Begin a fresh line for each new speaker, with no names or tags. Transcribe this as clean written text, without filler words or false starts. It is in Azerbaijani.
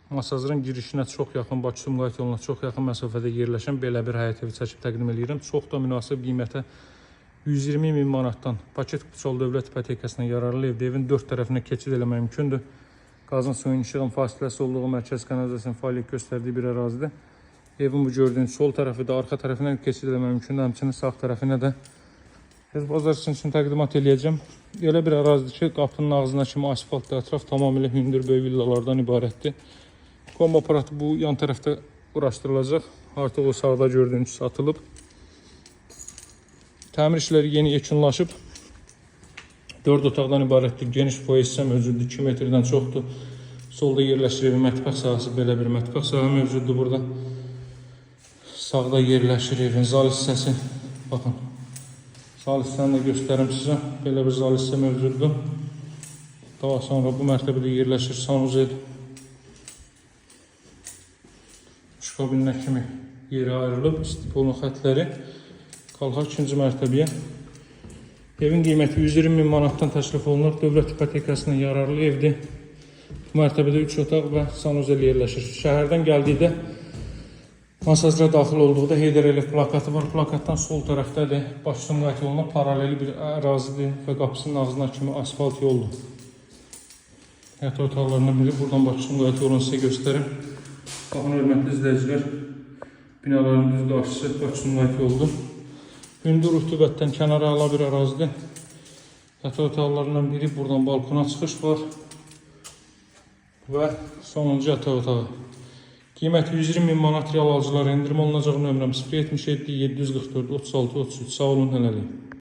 Masazırın girişinə çox yaxın, Bakı-Sumqayıt yoluna çox yaxın məsafədə yerləşən belə bir həyət evi çəkib təqdim edirəm. Çox da münasib qiymətə 120 min manatdan Paket Qutsal Dövlət İpotekasına yararlı evdə evin 4 tərəfinə keçid eləmək mümkündür. Qazın, suyun, işığın fasiləsi olduğu mərkəz kanalizasyon fəaliyyət göstərdiyi bir ərazidir. Evin bu gördüyünüz sol tərəfi də arxa tərəfinə keçid eləmək mümkündür. Həmçinin sağ tərəfinə də bazar üçün təqdimat eləyəcəm. Elə bir ərazidir ki, qapının ağzına kimi asfaltlı ətraf tamamilə hündür böyük villalardan ibarətdir. Kombi aparatı bu yan tərəfdə quraşdırılacaq. Artıq o sağda gördüyünüz satılıb. Təmir işləri yeni yekunlaşıb. 4 otaqdan ibarətdir. Geniş foyer hissə mövcuddur. 2 metrdən çoxdur. Solda yerləşir evin mətbəx sahəsi. Belə bir mətbəx sahə mövcuddur burada. Sağda yerləşir evin zal hissəsi. Baxın. Zal hissəni də göstərim sizə. Belə bir zal hissə mövcuddur. Daha sonra bu mərtəbədə yerləşir sanuzel. Kabinə kimi yeri ayrılıb, istipolun xətləri qalxar 2-ci mərtəbəyə. Evin qiyməti 120 min manatdan təklif olunur. Dövlət İpotekasına yararlı evdir. Bu mərtəbədə 3 otaq və sanuzel yerləşir. Şəhərdən gəldikdə masajlara daxil olduqda Heydər Əliyev plakatı var. Plakatdan sol tərəfdədir. Bakı-Sumqayıt yoluna paraleli bir ərazidir və qapısının ağzına kimi asfalt yoldur. Həyat otaqlarından biri. Buradan Bakı-Sumqayıt yolunu sizə göstərim. Baxın, hörmətli izləyicilər, binaların düz qarşısı Bakı-Sumqayıt yoludur. Hündür rütubətdən kənara ala bir ərazidir. Yataq otaqlarından biri, buradan balkona çıxış var və sonuncu yataq otağı. Qiyməti 120 min manat, real alıcılara endirim olunacaq. Nömrəm 077 744 36 33. Sağ olun, hələlik.